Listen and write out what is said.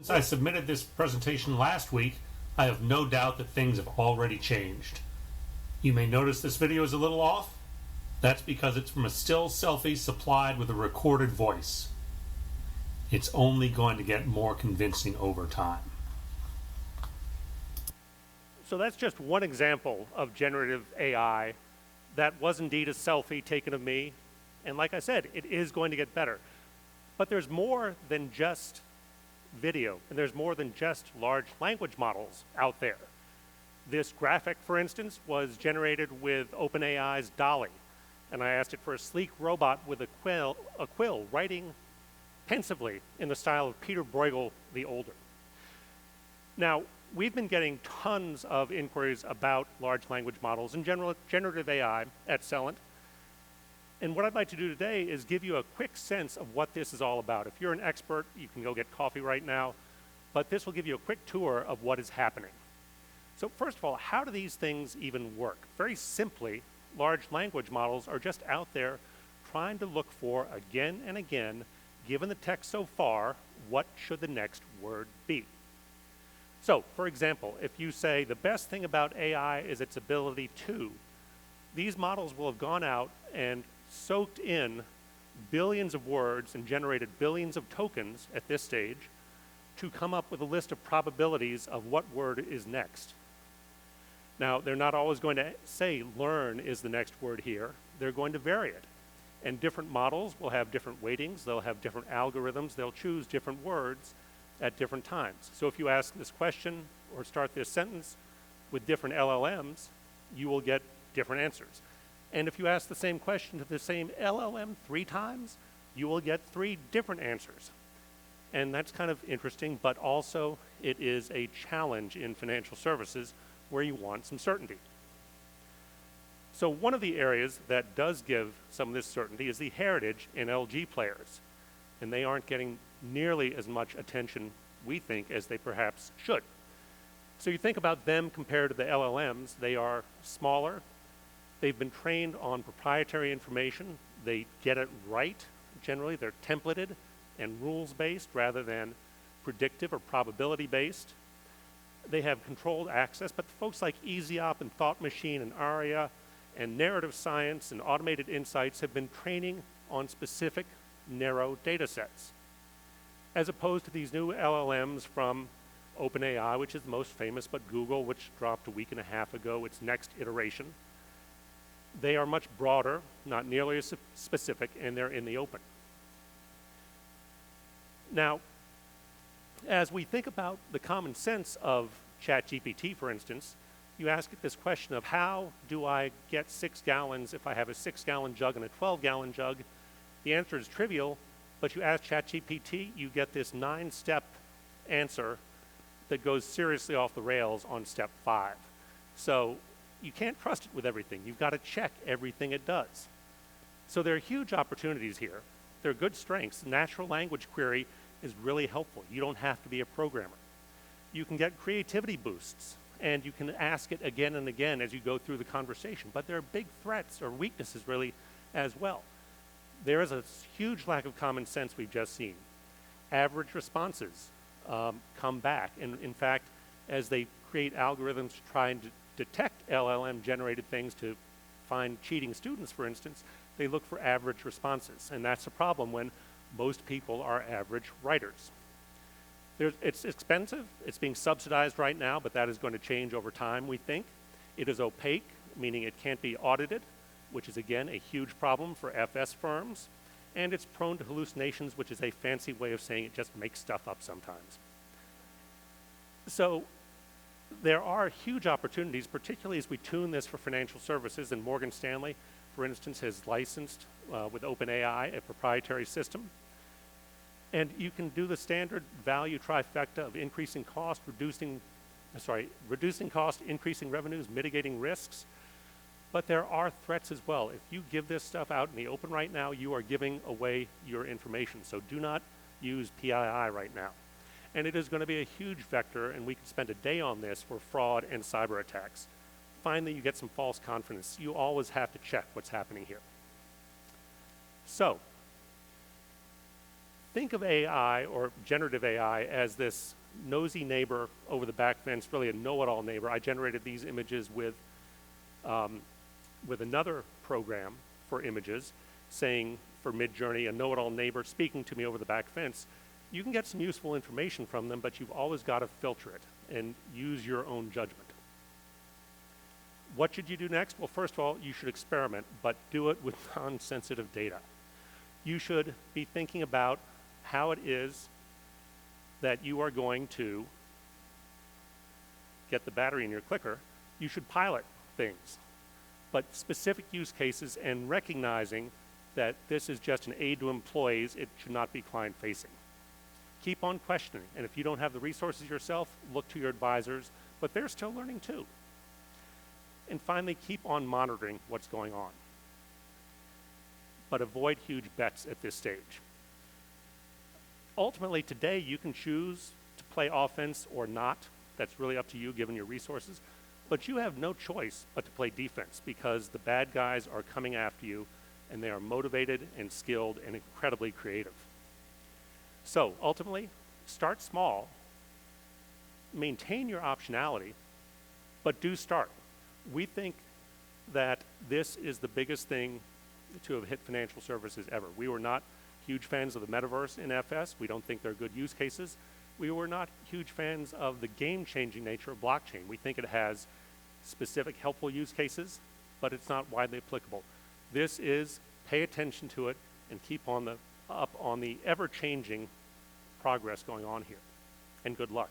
Since I submitted this presentation last week, I have no doubt that things have already changed. You may notice this video is a little off. That's because it's from a still selfie supplied with a recorded voice. It's only going to get more convincing over time. So that's just one example of generative AI that was indeed a selfie taken of me. And like I said, it is going to get better. But there's more than just video, and there's more than just large language models out there. This graphic, for instance, was generated with OpenAI's DALL-E, and I asked it for a sleek robot with a quill writing pensively in the style of Peter Bruegel the Older. Now, we've been getting tons of inquiries about large language models and generative AI at Celent. And what I'd like to do today is give you a quick sense of what this is all about. If you're an expert, you can go get coffee right now, but this will give you a quick tour of what is happening. So first of all, how do these things even work? Very simply, large language models are just out there trying to look for, again and again, given the text so far, what should the next word be? So, for example, if you say the best thing about AI is its ability to, these models will have gone out and soaked in billions of words and generated billions of tokens at this stage to come up with a list of probabilities of what word is next. Now, they're not always going to say learn is the next word here. They're going to vary it. And different models will have different weightings. They'll have different algorithms. They'll choose different words at different times. So if you ask this question or start this sentence with different LLMs, you will get different answers. And if you ask the same question to the same LLM 3 times, you will get 3 different answers. And that's kind of interesting, but also it is a challenge in financial services where you want some certainty. So one of the areas that does give some of this certainty is the heritage in LG players. And they aren't getting nearly as much attention, we think, as they perhaps should. So you think about them compared to the LLMs, they are smaller. They've been trained on proprietary information. They get it right, generally. They're templated and rules-based rather than predictive or probability-based. They have controlled access, but folks like EasyOp and Thought Machine and Aria and narrative science and automated insights have been training on specific narrow data sets, as opposed to these new LLMs from OpenAI, which is the most famous, but Google, which dropped a week and a half ago, its next iteration. They are much broader, not nearly as specific, and they're in the open. Now, as we think about the common sense of ChatGPT, for instance, you ask it this question of how do I get 6 gallons if I have a 6-gallon jug and a 12-gallon jug? The answer is trivial, but you ask ChatGPT, you get this 9-step answer that goes seriously off the rails on step 5. So you can't trust it with everything. You've got to check everything it does. So there are huge opportunities here. There are good strengths. Natural language query is really helpful. You don't have to be a programmer. You can get creativity boosts, and you can ask it again and again as you go through the conversation. But there are big threats or weaknesses really as well. There is a huge lack of common sense we've just seen. Average responses come back. And in fact, as they create algorithms to try and detect LLM-generated things to find cheating students, for instance, they look for average responses. And that's a problem when most people are average writers. It's expensive. It's being subsidized right now, but that is going to change over time, we think. It is opaque, meaning it can't be audited, which is, again, a huge problem for FS firms. And it's prone to hallucinations, which is a fancy way of saying it just makes stuff up sometimes. So there are huge opportunities, particularly as we tune this for financial services. And Morgan Stanley, for instance, has licensed with OpenAI a proprietary system. And you can do the standard value trifecta of increasing cost, reducing cost, increasing revenues, mitigating risks. But there are threats as well. If you give this stuff out in the open right now, you are giving away your information. So do not use PII right now. And it is going to be a huge vector, and we could spend a day on this for fraud and cyber attacks. Finally, you get some false confidence. You always have to check what's happening here. So think of AI or generative AI as this nosy neighbor over the back fence, really a know-it-all neighbor. I generated these images with another program for images, saying for Midjourney, a know-it-all neighbor speaking to me over the back fence. You can get some useful information from them, but you've always got to filter it and use your own judgment. What should you do next? Well, first of all, you should experiment, but do it with non-sensitive data. You should be thinking about how it is that you are going to get the battery in your clicker. You should pilot things, but specific use cases, and recognizing that this is just an aid to employees. It should not be client-facing. Keep on questioning, and if you don't have the resources yourself, look to your advisors, but they're still learning too. And finally, keep on monitoring what's going on, but avoid huge bets at this stage. Ultimately, today, you can choose to play offense or not. That's really up to you, given your resources. But you have no choice but to play defense, because the bad guys are coming after you, and they are motivated and skilled and incredibly creative. So ultimately, start small, maintain your optionality, but do start. We think that this is the biggest thing to have hit financial services ever. We were not huge fans of the metaverse in FS. We don't think they're good use cases. We were not huge fans of the game-changing nature of blockchain. We think it has specific helpful use cases, but it's not widely applicable. This is, pay attention to it and keep up on the ever-changing progress going on here. And good luck.